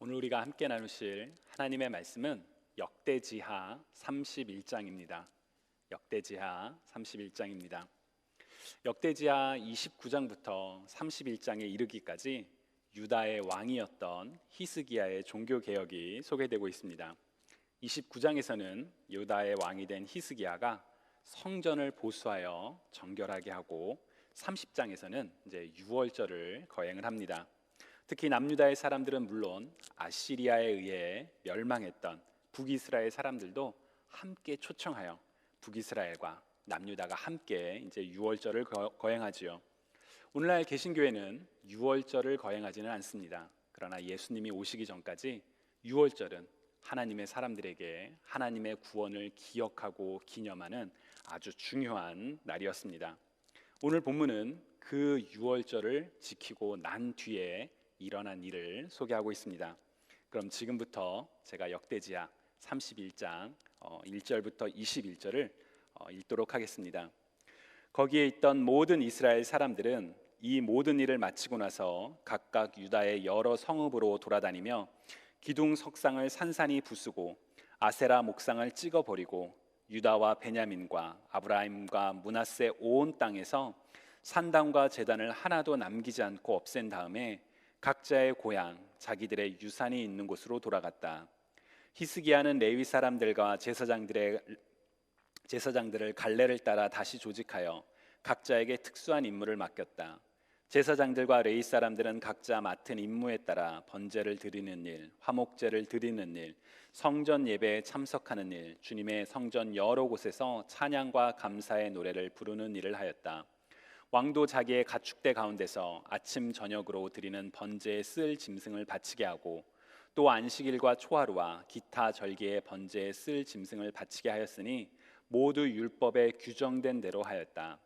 오늘 우리가 함께 나누실 하나님의 말씀은 역대지하 31장입니다. 역대지하 31장입니다. 역대지하 29장부터 31장에 이르기까지 유다의 왕이었던 히스기야의 종교 개혁이 소개되고 있습니다. 29장에서는 유다의 왕이 된 히스기야가 성전을 보수하여 정결하게 하고 30장에서는 이제 유월절을 거행을 합니다. 특히 남유다의 사람들은 물론 아시리아에 의해 멸망했던 북이스라엘 사람들도 함께 초청하여 북이스라엘과 남유다가 함께 이제 유월절을 거행하지요. 오늘날 개신교회는 유월절을 거행하지는 않습니다. 그러나 예수님이 오시기 전까지 유월절은 하나님의 사람들에게 하나님의 구원을 기억하고 기념하는 아주 중요한 날이었습니다. 오늘 본문은 그 유월절을 지키고 난 뒤에 일어난 일을 소개하고 있습니다. 그럼 지금부터 제가 역대지하 31장 1절부터 21절을 읽도록 하겠습니다. 거기에 있던 모든 이스라엘 사람들은 이 모든 일을 마치고 나서 각각 유다의 여러 성읍으로 돌아다니며 기둥 석상을 산산히 부수고 아세라 목상을 찍어버리고 유다와 베냐민과 아브라임과 므낫세 온 땅에서 산당과 제단을 하나도 남기지 않고 없앤 다음에 각자의 고향, 자기들의 유산이 있는 곳으로 돌아갔다. 히스기야는 레위 사람들과 제사장들을 갈래를 따라 다시 조직하여 각자에게 특수한 임무를 맡겼다. 제사장들과 레위 사람들은 각자 맡은 임무에 따라 번제를 드리는 일, 화목제를 드리는 일, 성전 예배에 참석하는 일, 주님의 성전 여러 곳에서 찬양과 감사의 노래를 부르는 일을 하였다. 왕도 자기의 가축대 가운데서 아침 저녁으로 드리는 번제에 쓸 짐승을 바치게 하고 또 안식일과 초하루와 기타 절기의 번제에 쓸 짐승을 바치게 하였으니 모두 율법에 규정된 대로 하였다.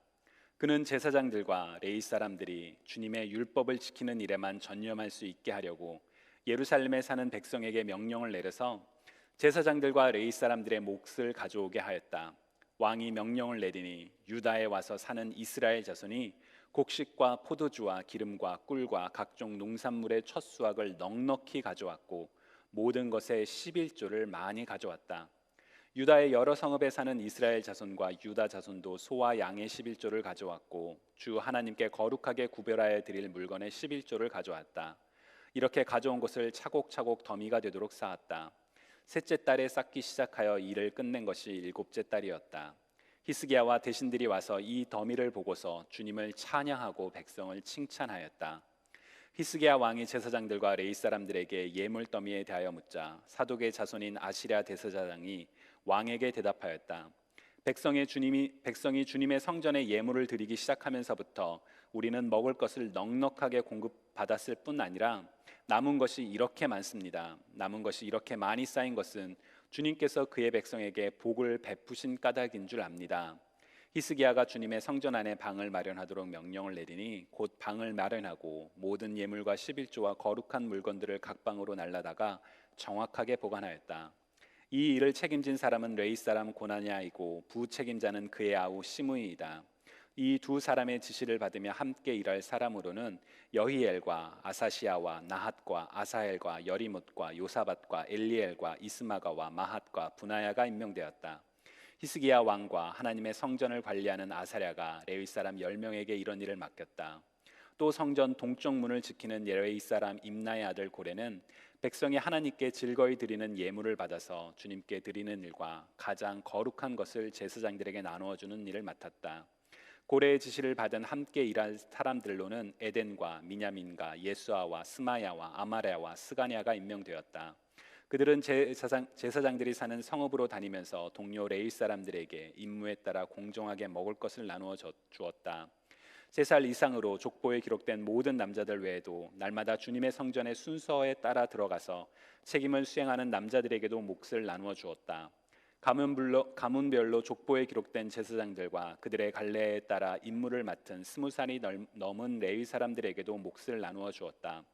그는 제사장들과 레위 사람들이 주님의 율법을 지키는 일에만 전념할 수 있게 하려고 예루살렘에 사는 백성에게 명령을 내려서 제사장들과 레위 사람들의 몫을 가져오게 하였다. 왕이 명령을 내리니 유다에 와서 사는 이스라엘 자손이 곡식과 포도주와 기름과 꿀과 각종 농산물의 첫 수확을 넉넉히 가져왔고 모든 것의 11조를 많이 가져왔다. 유다의 여러 성읍에 사는 이스라엘 자손과 유다 자손도 소와 양의 11조를 가져왔고 주 하나님께 거룩하게 구별하여 드릴 물건의 11조를 가져왔다. 이렇게 가져온 것을 차곡차곡 더미가 되도록 쌓았다. 셋째 달에 쌓기 시작하여 일을 끝낸 것이 일곱째 달이었다. 히스기야와 대신들이 와서 이 더미를 보고서 주님을 찬양하고 백성을 칭찬하였다. 히스기야 왕이 제사장들과 레위 사람들에게 예물 더미에 대하여 묻자 사독의 자손인 아시랴 대제사장이 왕에게 대답하였다. 백성이 주님의 성전에 예물을 드리기 시작하면서부터 우리는 먹을 것을 넉넉하게 공급받았을 뿐 아니라 남은 것이 이렇게 많습니다. 남은 것이 이렇게 많이 쌓인 것은 주님께서 그의 백성에게 복을 베푸신 까닭인 줄 압니다. 히스기야가 주님의 성전 안에 방을 마련하도록 명령을 내리니 곧 방을 마련하고 모든 예물과 11조와 거룩한 물건들을 각 방으로 날라다가 정확하게 보관하였다. 이 일을 책임진 사람은 레위 사람 고나냐이고 부책임자는 그의 아우 시므이이다. 이 두 사람의 지시를 받으며 함께 일할 사람으로는 여히엘과 아사시아와 나핫과 아사엘과 여리못과 요사밧과 엘리엘과 이스마가와 마핫과 분하야가 임명되었다. 히스기야 왕과 하나님의 성전을 관리하는 아사랴가 레위 사람 10명에게 이런 일을 맡겼다. 또 성전 동쪽 문을 지키는 레위 사람 임나의 아들 고레는 백성이 하나님께 즐거이 드리는 예물을 받아서 주님께 드리는 일과 가장 거룩한 것을 제사장들에게 나누어 주는 일을 맡았다. 고레의 지시를 받은 함께 일할 사람들로는 에덴과 미냐민과 예수아와 스마야와 아마랴와 스가냐가 임명되었다. 그들은 제사장들이 사는 성읍으로 다니면서 동료 레위 사람들에게 임무에 따라 공정하게 먹을 것을 나누어 주었다. 3살 이상으로 족보에 기록된 모든 남자들 외에도 날마다 주님의 성전의 순서에 따라 들어가서 책임을 수행하는 남자들에게도 몫을 나누어 주었다. 가문별로 족보에 기록된 제사장들과 그들의 갈래에 따라 임무를 맡은 20살이 넘은 레위 사람들에게도 몫을 나누어 주었다.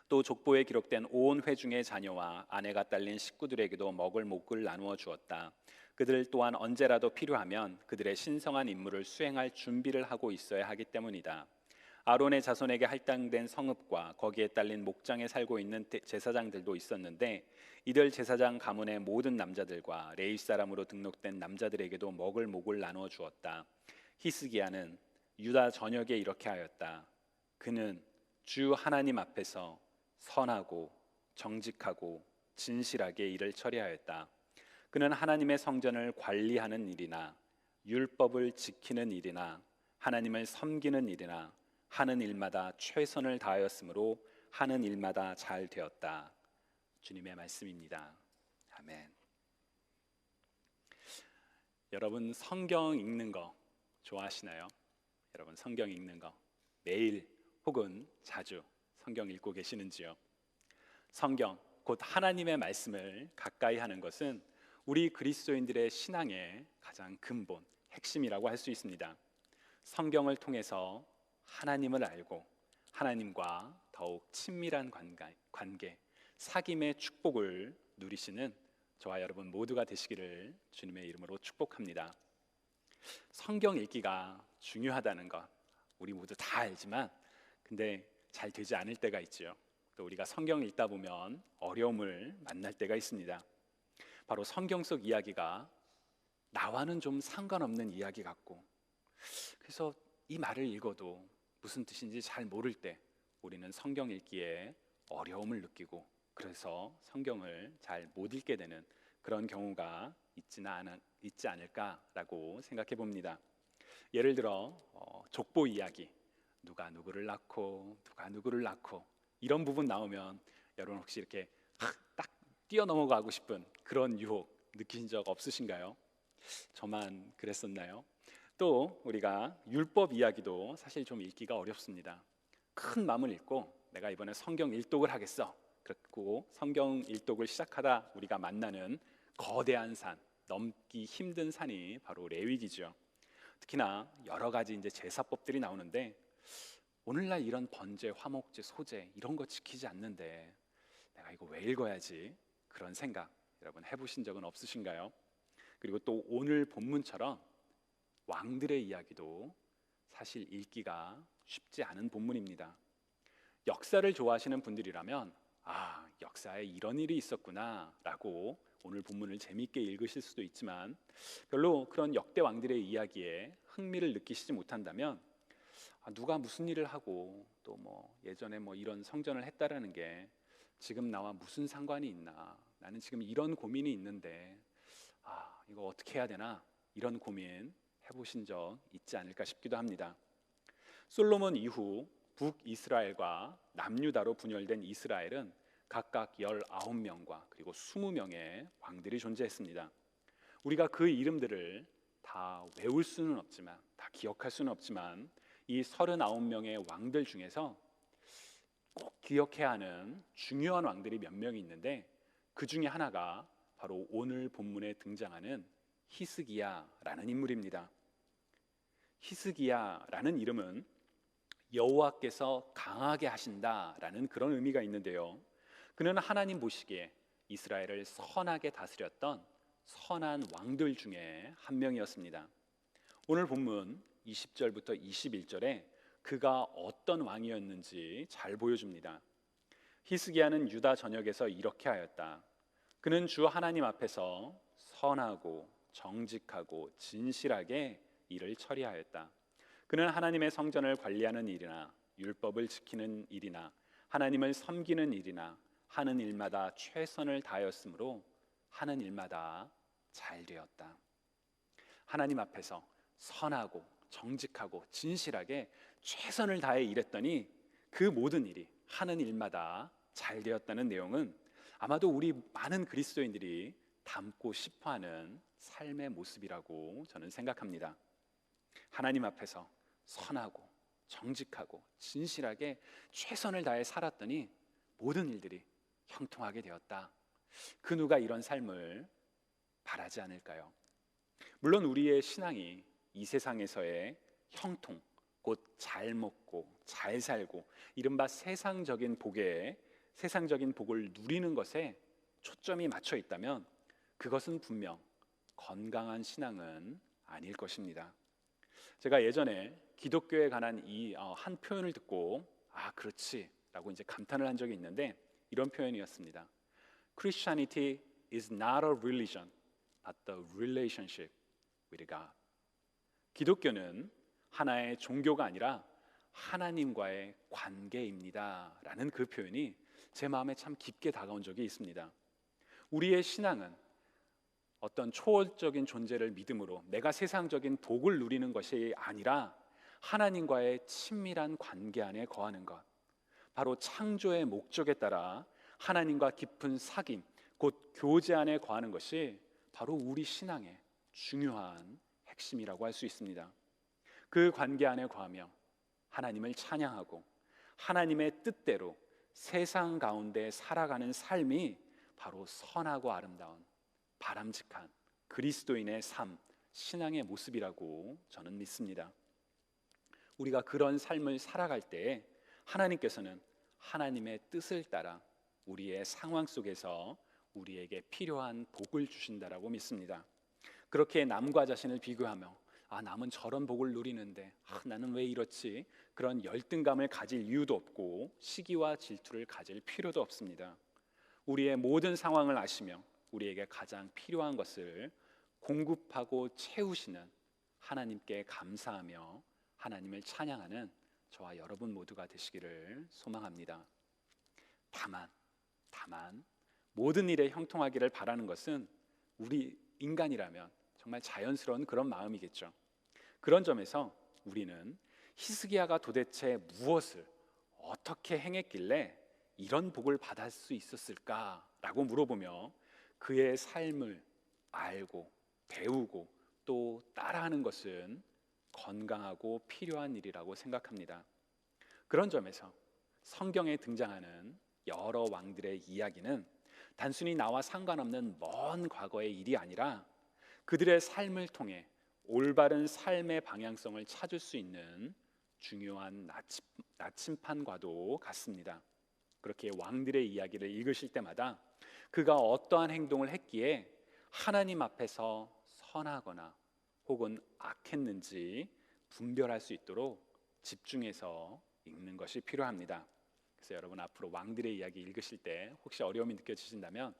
또 족보에 기록된 온 회중의 자녀와 아내가 딸린 식구들에게도 먹을 몫을 나누어 주었다. 그들 또한 언제라도 필요하면 그들의 신성한 임무를 수행할 준비를 하고 있어야 하기 때문이다. 아론의 자손에게 할당된 성읍과 거기에 딸린 목장에 살고 있는 제사장들도 있었는데 이들 제사장 가문의 모든 남자들과 레위 사람으로 등록된 남자들에게도 먹을 목을 나누어 주었다. 히스기야는 유다 전역에 이렇게 하였다. 그는 주 하나님 앞에서 선하고 정직하고 진실하게 일을 처리하였다. 그는 하나님의 성전을 관리하는 일이나 율법을 지키는 일이나 하나님을 섬기는 일이나 하는 일마다 최선을 다하였으므로 하는 일마다 잘 되었다. 주님의 말씀입니다. 아멘. 여러분 성경 읽는 거 좋아하시나요? 여러분 성경 읽는 거 매일 혹은 자주 성경 읽고 계시는지요? 성경 곧 하나님의 말씀을 가까이 하는 것은 우리 그리스도인들의 신앙의 가장 근본, 핵심이라고 할 수 있습니다. 성경을 통해서 하나님을 알고 하나님과 더욱 친밀한 관계, 사귐의 축복을 누리시는 저와 여러분 모두가 되시기를 주님의 이름으로 축복합니다. 성경 읽기가 중요하다는 것 우리 모두 다 알지만 근데 잘 되지 않을 때가 있죠. 또 우리가 성경 읽다 보면 어려움을 만날 때가 있습니다. 바로 성경 속 이야기가 나와는 좀 상관없는 이야기 같고 그래서 이 말을 읽어도 무슨 뜻인지 잘 모를 때 우리는 성경 읽기에 어려움을 느끼고 그래서 성경을 잘 못 읽게 되는 그런 경우가 있지 않을까라고 생각해 봅니다. 예를 들어 족보 이야기, 누가 누구를 낳고 누가 누구를 낳고 이런 부분 나오면 여러분 혹시 이렇게 딱 뛰어넘어가고 싶은 그런 유혹 느끼신 적 없으신가요? 저만 그랬었나요? 또 우리가 율법 이야기도 사실 좀 읽기가 어렵습니다. 큰 마음을 읽고 내가 이번에 성경 일독을 하겠어. 그리고 성경 일독을 시작하다 우리가 만나는 거대한 산, 넘기 힘든 산이 바로 레위기죠. 특히나 여러 가지 이제 제사법들이 나오는데 오늘날 이런 번제, 화목제, 소제 이런 거 지키지 않는데 내가 이거 왜 읽어야지? 그런 생각 여러분 해보신 적은 없으신가요? 그리고 또 오늘 본문처럼 왕들의 이야기도 사실 읽기가 쉽지 않은 본문입니다. 역사를 좋아하시는 분들이라면 역사에 이런 일이 있었구나 라고 오늘 본문을 재미있게 읽으실 수도 있지만 별로 그런 역대 왕들의 이야기에 흥미를 느끼시지 못한다면 누가 무슨 일을 하고 또 뭐 예전에 뭐 이런 성전을 했다라는 게 지금 나와 무슨 상관이 있나, 나는 지금 이런 고민이 있는데 이거 어떻게 해야 되나, 이런 고민 해보신 적 있지 않을까 싶기도 합니다. 솔로몬 이후 북이스라엘과 남유다로 분열된 이스라엘은 각각 19명과 그리고 20명의 왕들이 존재했습니다. 우리가 그 이름들을 다 외울 수는 없지만, 다 기억할 수는 없지만 이 39명의 왕들 중에서 꼭 기억해야 하는 중요한 왕들이 몇 명이 있는데 그 중에 하나가 바로 오늘 본문에 등장하는 히스기야라는 인물입니다. 히스기야라는 이름은 여호와께서 강하게 하신다라는 그런 의미가 있는데요, 그는 하나님 보시기에 이스라엘을 선하게 다스렸던 선한 왕들 중에 한 명이었습니다. 오늘 본문 20절부터 21절에 그가 어떤 왕이었는지 잘 보여줍니다. 히스기야는 유다 전역에서 이렇게 하였다. 그는 주 하나님 앞에서 선하고 정직하고 진실하게 일을 처리하였다. 그는 하나님의 성전을 관리하는 일이나 율법을 지키는 일이나 하나님을 섬기는 일이나 하는 일마다 최선을 다하였으므로 하는 일마다 잘 되었다. 하나님 앞에서 선하고 정직하고 진실하게 최선을 다해 일했더니 그 모든 일이 하는 일마다 잘 되었다는 내용은 아마도 우리 많은 그리스도인들이 담고 싶어하는 삶의 모습이라고 저는 생각합니다. 하나님 앞에서 선하고 정직하고 진실하게 최선을 다해 살았더니 모든 일들이 형통하게 되었다. 그 누가 이런 삶을 바라지 않을까요? 물론 우리의 신앙이 이 세상에서의 형통, 곧 잘 먹고 잘 살고 이른바 세상적인 복을 누리는 것에 초점이 맞춰 있다면 그것은 분명 건강한 신앙은 아닐 것입니다. 제가 예전에 기독교에 관한 이 한 표현을 듣고 그렇지 라고 이제 감탄을 한 적이 있는데, 이런 표현이었습니다. Christianity is not a religion, but the relationship with God. 기독교는 하나의 종교가 아니라 하나님과의 관계입니다 라는 그 표현이 제 마음에 참 깊게 다가온 적이 있습니다. 우리의 신앙은 어떤 초월적인 존재를 믿음으로 내가 세상적인 복을 누리는 것이 아니라 하나님과의 친밀한 관계 안에 거하는 것, 바로 창조의 목적에 따라 하나님과 깊은 사귐, 곧 교제 안에 거하는 것이 바로 우리 신앙의 중요한 핵심이라고 할 수 있습니다. 그 관계 안에 거하며 하나님을 찬양하고 하나님의 뜻대로 세상 가운데 살아가는 삶이 바로 선하고 아름다운 바람직한 그리스도인의 삶, 신앙의 모습이라고 저는 믿습니다. 우리가 그런 삶을 살아갈 때 하나님께서는 하나님의 뜻을 따라 우리의 상황 속에서 우리에게 필요한 복을 주신다라고 믿습니다. 그렇게 남과 자신을 비교하며 남은 저런 복을 누리는데 나는 왜 이렇지? 그런 열등감을 가질 이유도 없고 시기와 질투를 가질 필요도 없습니다. 우리의 모든 상황을 아시며 우리에게 가장 필요한 것을 공급하고 채우시는 하나님께 감사하며 하나님을 찬양하는 저와 여러분 모두가 되시기를 소망합니다. 다만 모든 일에 형통하기를 바라는 것은 우리 인간이라면 정말 자연스러운 그런 마음이겠죠. 그런 점에서 우리는 히스기야가 도대체 무엇을 어떻게 행했길래 이런 복을 받을 수 있었을까라고 물어보며 그의 삶을 알고 배우고 또 따라하는 것은 건강하고 필요한 일이라고 생각합니다. 그런 점에서 성경에 등장하는 여러 왕들의 이야기는 단순히 나와 상관없는 먼 과거의 일이 아니라 그들의 삶을 통해 올바른 삶의 방향성을 찾을 수 있는 중요한 나침판과도 같습니다. 그렇게 왕들의 이야기를 읽으실 때마다 그가 어떠한 행동을 했기에 하나님 앞에서 선하거나 혹은 악했는지 분별할 수 있도록 집중해서 읽는 것이 필요합니다. 그래서 여러분 앞으로 왕들의 이야기 읽으실 때 혹시 어려움이 느껴지신다면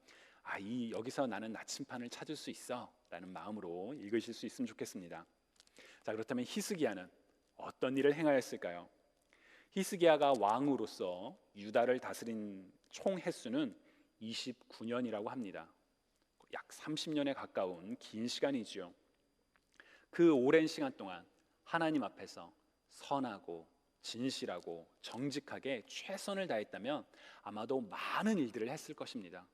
여기서 나는 나침판을 찾을 수 있어 라는 마음으로 읽으실 수 있으면 좋겠습니다. 자, 그렇다면 히스기야는 어떤 일을 행하였을까요? 히스기야가 왕으로서 유다를 다스린 총 횟수는 29년이라고 합니다. 약 30년에 가까운 긴 시간이지요. 그 오랜 시간 동안 하나님 앞에서 선하고 진실하고 정직하게 최선을 다했다면 아마도 많은 일들을 했을 것입니다.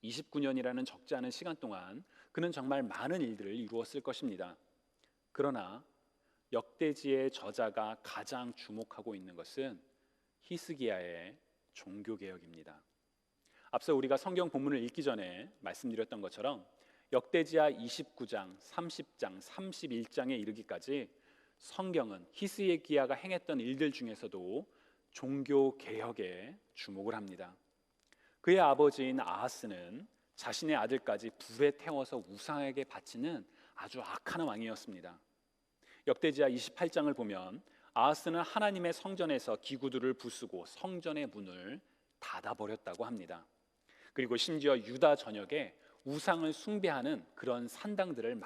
29년이라는 적지 않은 시간 동안 그는 정말 많은 일들을 이루었을 것입니다. 그러나 역대지의 저자가 가장 주목하고 있는 것은 히스기야의 종교개혁입니다. 앞서 우리가 성경 본문을 읽기 전에 말씀드렸던 것처럼 역대지하 29장, 30장, 31장에 이르기까지 성경은 히스기야가 행했던 일들 중에서도 종교개혁에 주목을 합니다. 그의 아버지인 아하스는 자신의 아들까지 불에 태워서 우상에게 바치는 아주 악한 왕이었습니다. 역대지하 28장을 보면 아하스는 하나님의 성전에서 기구들을 부수고 성전의 문을 닫아버렸다고 합니다. 그리고 심지어 유다 전역에 우상을 숭배하는 그런 산당들을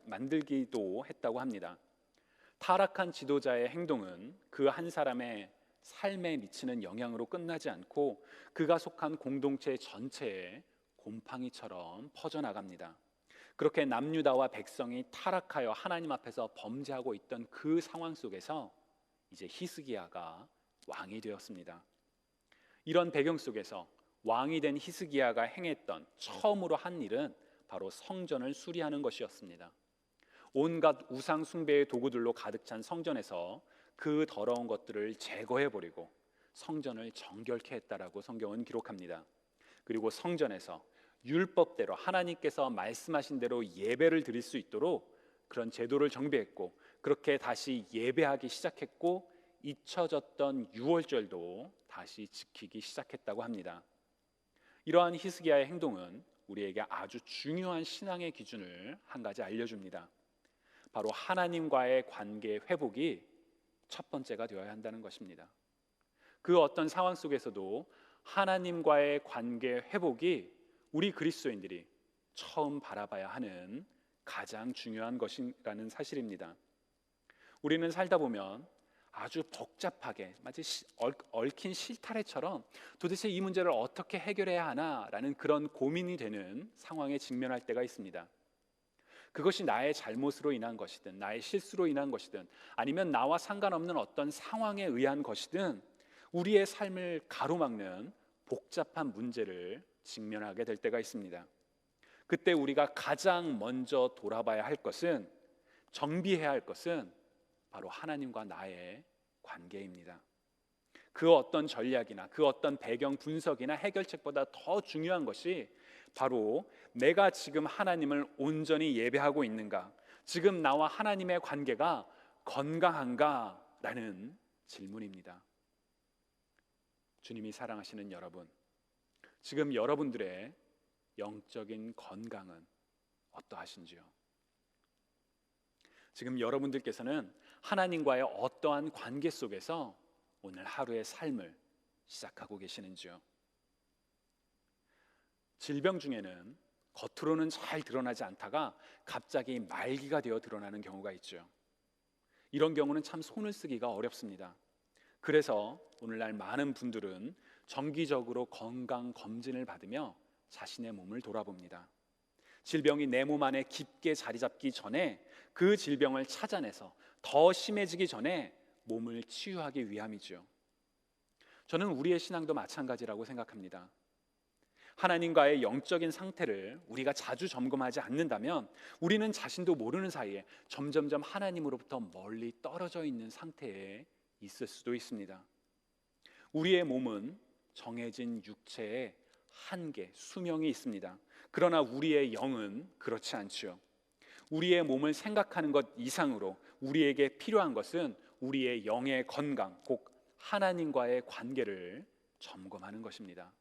만들기도 했다고 합니다. 타락한 지도자의 행동은 그 한 사람의 삶에 미치는 영향으로 끝나지 않고 그가 속한 공동체 전체에 곰팡이처럼 퍼져나갑니다. 그렇게 남유다와 백성이 타락하여 하나님 앞에서 범죄하고 있던 그 상황 속에서 이제 히스기야가 왕이 되었습니다. 이런 배경 속에서 왕이 된 히스기야가 행했던 처음으로 한 일은 바로 성전을 수리하는 것이었습니다. 온갖 우상 숭배의 도구들로 가득 찬 성전에서 그 더러운 것들을 제거해버리고 성전을 정결케 했다라고 성경은 기록합니다. 그리고 성전에서 율법대로 하나님께서 말씀하신 대로 예배를 드릴 수 있도록 그런 제도를 정비했고 그렇게 다시 예배하기 시작했고 잊혀졌던 유월절도 다시 지키기 시작했다고 합니다. 이러한 히스기야의 행동은 우리에게 아주 중요한 신앙의 기준을 한 가지 알려줍니다. 바로 하나님과의 관계 회복이 첫 번째가 되어야 한다는 것입니다. 그 어떤 상황 속에서도 하나님과의 관계 회복이 우리 그리스도인들이 처음 바라봐야 하는 가장 중요한 것이라는 사실입니다. 우리는 살다 보면 아주 복잡하게 마치 얽힌 실타래처럼 도대체 이 문제를 어떻게 해결해야 하나라는 그런 고민이 되는 상황에 직면할 때가 있습니다. 그것이 나의 잘못으로 인한 것이든 나의 실수로 인한 것이든 아니면 나와 상관없는 어떤 상황에 의한 것이든 우리의 삶을 가로막는 복잡한 문제를 직면하게 될 때가 있습니다. 그때 우리가 가장 먼저 돌아봐야 할 것은, 정비해야 할 것은 바로 하나님과 나의 관계입니다. 그 어떤 전략이나 그 어떤 배경 분석이나 해결책보다 더 중요한 것이 바로 내가 지금 하나님을 온전히 예배하고 있는가, 지금 나와 하나님의 관계가 건강한가라는 질문입니다. 주님이 사랑하시는 여러분, 지금 여러분들의 영적인 건강은 어떠하신지요? 지금 여러분들께서는 하나님과의 어떠한 관계 속에서 오늘 하루의 삶을 시작하고 계시는지요? 질병 중에는 겉으로는 잘 드러나지 않다가 갑자기 말기가 되어 드러나는 경우가 있죠. 이런 경우는 참 손을 쓰기가 어렵습니다. 그래서 오늘날 많은 분들은 정기적으로 건강 검진을 받으며 자신의 몸을 돌아봅니다. 질병이 내 몸 안에 깊게 자리 잡기 전에 그 질병을 찾아내서 더 심해지기 전에 몸을 치유하기 위함이죠. 저는 우리의 신앙도 마찬가지라고 생각합니다. 하나님과의 영적인 상태를 우리가 자주 점검하지 않는다면 우리는 자신도 모르는 사이에 점점점 하나님으로부터 멀리 떨어져 있는 상태에 있을 수도 있습니다. 우리의 몸은 정해진 육체의 한계, 수명이 있습니다. 그러나 우리의 영은 그렇지 않죠. 우리의 몸을 생각하는 것 이상으로 우리에게 필요한 것은 우리의 영의 건강, 곧 하나님과의 관계를 점검하는 것입니다.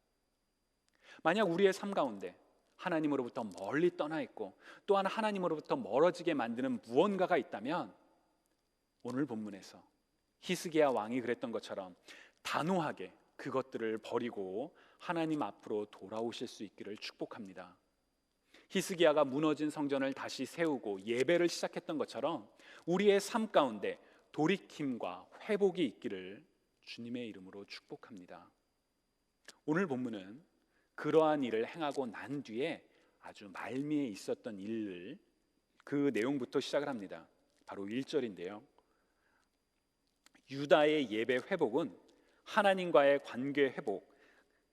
만약 우리의 삶 가운데 하나님으로부터 멀리 떠나 있고 또한 하나님으로부터 멀어지게 만드는 무언가가 있다면 오늘 본문에서 히스기야 왕이 그랬던 것처럼 단호하게 그것들을 버리고 하나님 앞으로 돌아오실 수 있기를 축복합니다. 히스기야가 무너진 성전을 다시 세우고 예배를 시작했던 것처럼 우리의 삶 가운데 돌이킴과 회복이 있기를 주님의 이름으로 축복합니다. 오늘 본문은 그러한 일을 행하고 난 뒤에 아주 말미에 있었던 일을, 그 내용부터 시작을 합니다. 바로 1절인데요. 유다의 예배 회복은 하나님과의 관계 회복,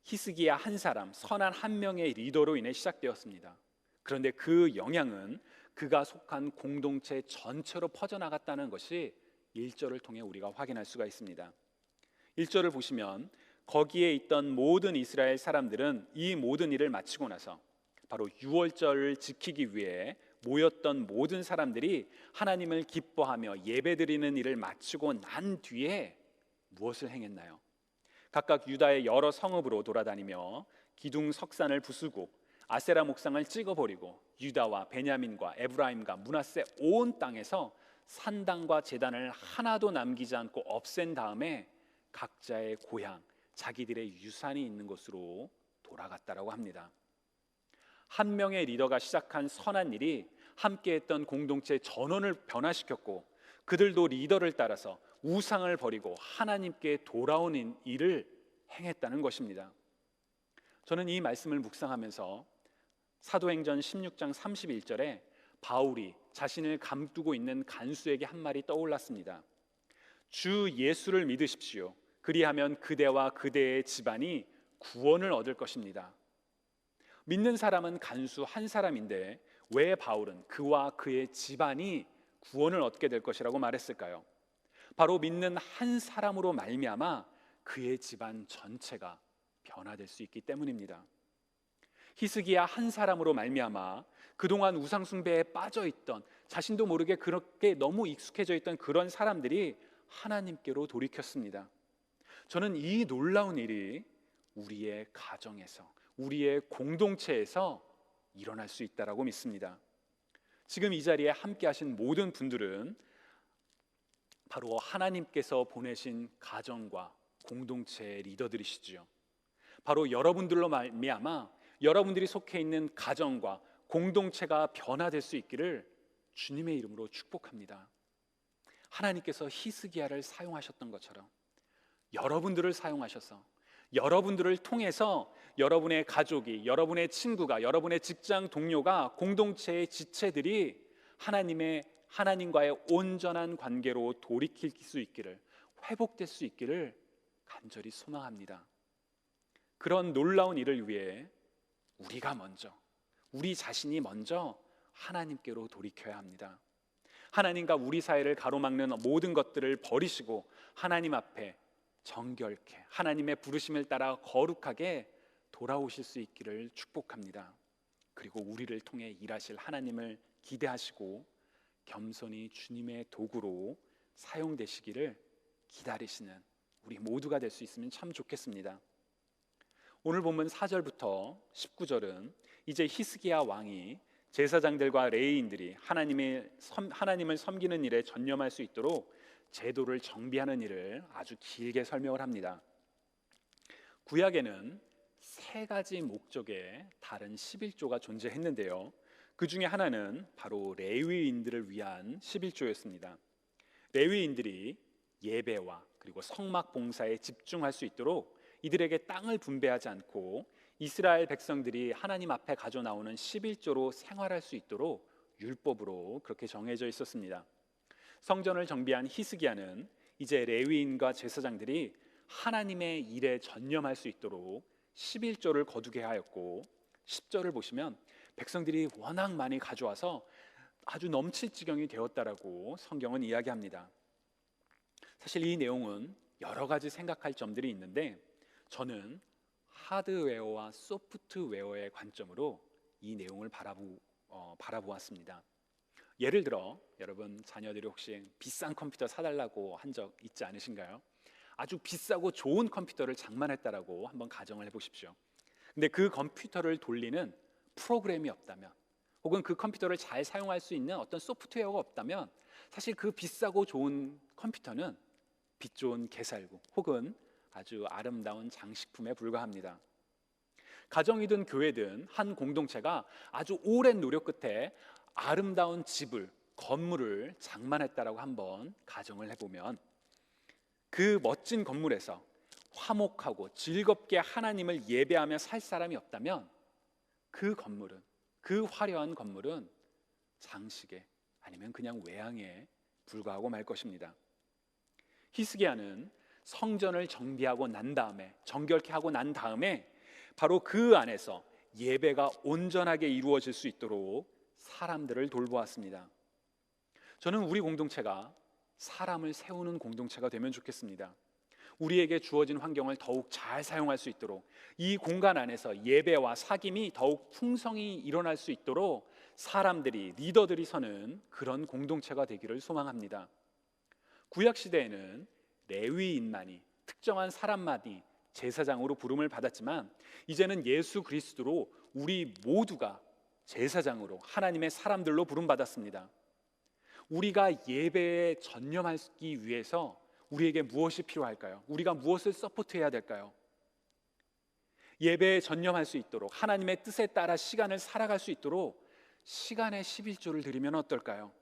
히스기야 한 사람, 선한 한 명의 리더로 인해 시작되었습니다. 그런데 그 영향은 그가 속한 공동체 전체로 퍼져나갔다는 것이 1절을 통해 우리가 확인할 수가 있습니다. 1절을 보시면 거기에 있던 모든 이스라엘 사람들은 이 모든 일을 마치고 나서 바로 유월절을 지키기 위해 모였던 모든 사람들이 하나님을 기뻐하며 예배드리는 일을 마치고 난 뒤에 무엇을 행했나요? 각각 유다의 여러 성읍으로 돌아다니며 기둥 석산을 부수고 아세라 목상을 찍어버리고 유다와 베냐민과 에브라임과 므낫세 온 땅에서 산당과 제단을 하나도 남기지 않고 없앤 다음에 각자의 고향, 자기들의 유산이 있는 곳으로 돌아갔다라고 합니다. 한 명의 리더가 시작한 선한 일이 함께했던 공동체 전원을 변화시켰고 그들도 리더를 따라서 우상을 버리고 하나님께 돌아오는 일을 행했다는 것입니다. 저는 이 말씀을 묵상하면서 사도행전 16장 31절에 바울이 자신을 감두고 있는 간수에게 한 말이 떠올랐습니다. 주 예수를 믿으십시오. 그리하면 그대와 그대의 집안이 구원을 얻을 것입니다. 믿는 사람은 간수 한 사람인데 왜 바울은 그와 그의 집안이 구원을 얻게 될 것이라고 말했을까요? 바로 믿는 한 사람으로 말미암아 그의 집안 전체가 변화될 수 있기 때문입니다. 히스기야 한 사람으로 말미암아 그동안 우상 숭배에 빠져 있던, 자신도 모르게 그렇게 너무 익숙해져 있던 그런 사람들이 하나님께로 돌이켰습니다. 저는 이 놀라운 일이 우리의 가정에서, 우리의 공동체에서 일어날 수 있다라고 믿습니다. 지금 이 자리에 함께 하신 모든 분들은 바로 하나님께서 보내신 가정과 공동체의 리더들이시지요. 바로 여러분들로 말미암아 여러분들이 속해 있는 가정과 공동체가 변화될 수 있기를 주님의 이름으로 축복합니다. 하나님께서 히스기야를 사용하셨던 것처럼 여러분들을 사용하셔서 여러분들을 통해서 여러분의 가족이, 여러분의 친구가, 여러분의 직장 동료가, 공동체의 지체들이 하나님과의 온전한 관계로 돌이킬 수 있기를, 회복될 수 있기를 간절히 소망합니다. 그런 놀라운 일을 위해 우리가 먼저, 우리 자신이 먼저 하나님께로 돌이켜야 합니다. 하나님과 우리 사이를 가로막는 모든 것들을 버리시고 하나님 앞에 정결케 하나님의 부르심을 따라 거룩하게 돌아오실 수 있기를 축복합니다. 그리고 우리를 통해 일하실 하나님을 기대하시고 겸손히 주님의 도구로 사용되시기를 기다리시는 우리 모두가 될 수 있으면 참 좋겠습니다. 오늘 본문 4절부터 19절은 이제 히스기야 왕이 제사장들과 레위인들이 하나님을 섬기는 일에 전념할 수 있도록 제도를 정비하는 일을 아주 길게 설명을 합니다. 구약에는 세 가지 목적의 다른 11조가 존재했는데요, 그 중에 하나는 바로 레위인들을 위한 11조였습니다. 레위인들이 예배와 그리고 성막 봉사에 집중할 수 있도록 이들에게 땅을 분배하지 않고 이스라엘 백성들이 하나님 앞에 가져 나오는 11조로 생활할 수 있도록 율법으로 그렇게 정해져 있었습니다. 성전을 정비한 히스기야는 이제 레위인과 제사장들이 하나님의 일에 전념할 수 있도록 11조를 거두게 하였고, 10절을 보시면 백성들이 워낙 많이 가져와서 아주 넘칠 지경이 되었다라고 성경은 이야기합니다. 사실 이 내용은 여러 가지 생각할 점들이 있는데 저는 하드웨어와 소프트웨어의 관점으로 이 내용을 바라보았습니다. 예를 들어 여러분 자녀들이 혹시 비싼 컴퓨터 사달라고 한 적 있지 않으신가요? 아주 비싸고 좋은 컴퓨터를 장만했다라고 한번 가정을 해보십시오. 근데 그 컴퓨터를 돌리는 프로그램이 없다면, 혹은 그 컴퓨터를 잘 사용할 수 있는 어떤 소프트웨어가 없다면 사실 그 비싸고 좋은 컴퓨터는 빛 좋은 개살구 혹은 아주 아름다운 장식품에 불과합니다. 가정이든 교회든 한 공동체가 아주 오랜 노력 끝에 아름다운 집을, 건물을 장만했다라고 한번 가정을 해보면 그 멋진 건물에서 화목하고 즐겁게 하나님을 예배하며 살 사람이 없다면 그 건물은, 그 화려한 건물은 장식에 아니면 그냥 외양에 불과하고 말 것입니다. 히스기야는 성전을 정비하고 난 다음에, 정결케 하고 난 다음에 바로 그 안에서 예배가 온전하게 이루어질 수 있도록 사람들을 돌보았습니다. 저는 우리 공동체가 사람을 세우는 공동체가 되면 좋겠습니다. 우리에게 주어진 환경을 더욱 잘 사용할 수 있도록, 이 공간 안에서 예배와 사귐이 더욱 풍성히 일어날 수 있도록 사람들이, 리더들이 서는 그런 공동체가 되기를 소망합니다. 구약 시대에는 레위인만이, 특정한 사람만이 제사장으로 부름을 받았지만 이제는 예수 그리스도로 우리 모두가 제사장으로, 하나님의 사람들로 부름받았습니다. 우리가 예배에 전념하기 위해서 우리에게 무엇이 필요할까요? 우리가 무엇을 서포트해야 될까요? 예배에 전념할 수 있도록, 하나님의 뜻에 따라 시간을 살아갈 수 있도록 시간의 11조를 드리면 어떨까요?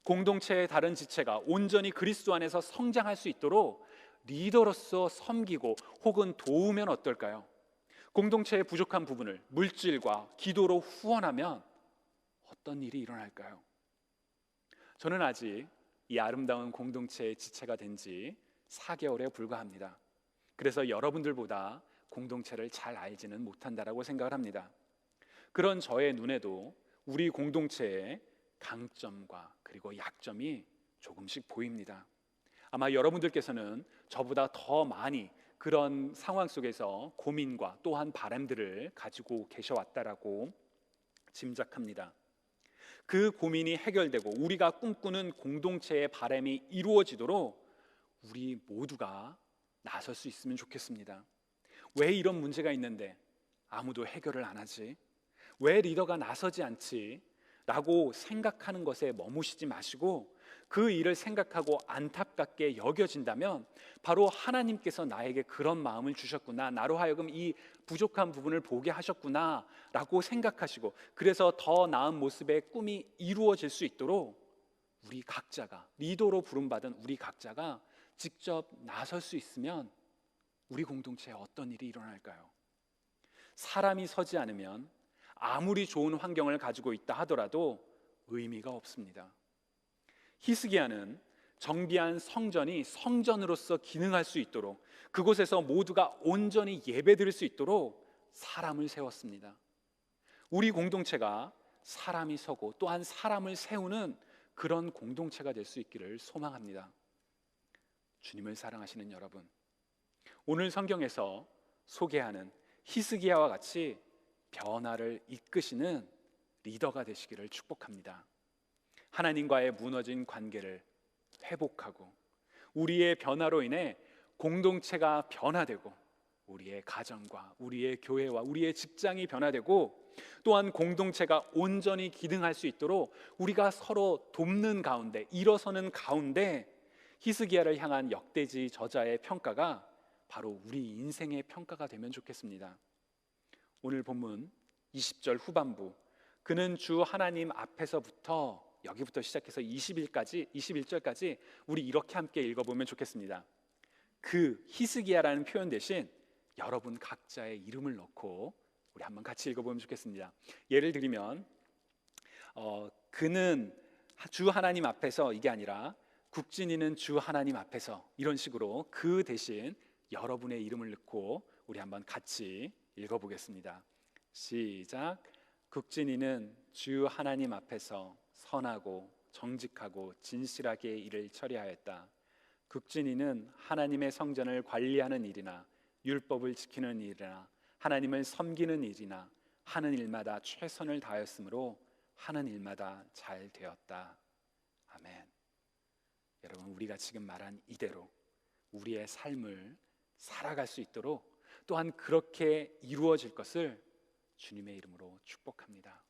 공동체의 다른 지체가 온전히 그리스도 안에서 성장할 수 있도록 리더로서 섬기고 혹은 도우면 어떨까요? 공동체의 부족한 부분을 물질과 기도로 후원하면 어떤 일이 일어날까요? 저는 아직 이 아름다운 공동체의 지체가 된 지 4개월에 불과합니다. 그래서 여러분들보다 공동체를 잘 알지는 못한다라고 생각을 합니다. 그런 저의 눈에도 우리 공동체의 강점과 그리고 약점이 조금씩 보입니다. 아마 여러분들께서는 저보다 더 많이 그런 상황 속에서 고민과 또한 바람들을 가지고 계셔왔다라고 짐작합니다. 그 고민이 해결되고 우리가 꿈꾸는 공동체의 바람이 이루어지도록 우리 모두가 나설 수 있으면 좋겠습니다. 왜 이런 문제가 있는데 아무도 해결을 안 하지? 왜 리더가 나서지 않지? 라고 생각하는 것에 머무시지 마시고 그 일을 생각하고 안타깝게 여겨진다면 바로 하나님께서 나에게 그런 마음을 주셨구나, 나로 하여금 이 부족한 부분을 보게 하셨구나 라고 생각하시고, 그래서 더 나은 모습의 꿈이 이루어질 수 있도록 우리 각자가, 리더로 부름받은 우리 각자가 직접 나설 수 있으면 우리 공동체에 어떤 일이 일어날까요? 사람이 서지 않으면 아무리 좋은 환경을 가지고 있다 하더라도 의미가 없습니다. 히스기야는 정비한 성전이 성전으로서 기능할 수 있도록, 그곳에서 모두가 온전히 예배드릴 수 있도록 사람을 세웠습니다. 우리 공동체가 사람이 서고 또한 사람을 세우는 그런 공동체가 될 수 있기를 소망합니다. 주님을 사랑하시는 여러분, 오늘 성경에서 소개하는 히스기야와 같이 변화를 이끄시는 리더가 되시기를 축복합니다. 하나님과의 무너진 관계를 회복하고 우리의 변화로 인해 공동체가 변화되고 우리의 가정과 우리의 교회와 우리의 직장이 변화되고 또한 공동체가 온전히 기능할 수 있도록 우리가 서로 돕는 가운데, 일어서는 가운데 히스기야를 향한 역대지 저자의 평가가 바로 우리 인생의 평가가 되면 좋겠습니다. 오늘 본문 20절 후반부, 그는 주 하나님 앞에서부터, 여기부터 시작해서 21절까지 우리 이렇게 함께 읽어보면 좋겠습니다. 그 히스기야라는 표현 대신 여러분 각자의 이름을 넣고 우리 한번 같이 읽어보면 좋겠습니다. 예를 들면 그는 주 하나님 앞에서, 이게 아니라 국진이는 주 하나님 앞에서, 이런 식으로 그 대신 여러분의 이름을 넣고 우리 한번 같이 읽어보겠습니다. 시작. 국진이는 주 하나님 앞에서 선하고 정직하고 진실하게 일을 처리하였다. 국진이는 하나님의 성전을 관리하는 일이나 율법을 지키는 일이나 하나님을 섬기는 일이나 하는 일마다 최선을 다하였으므로 하는 일마다 잘 되었다. 아멘. 여러분, 우리가 지금 말한 이대로 우리의 삶을 살아갈 수 있도록 또한 그렇게 이루어질 것을 주님의 이름으로 축복합니다.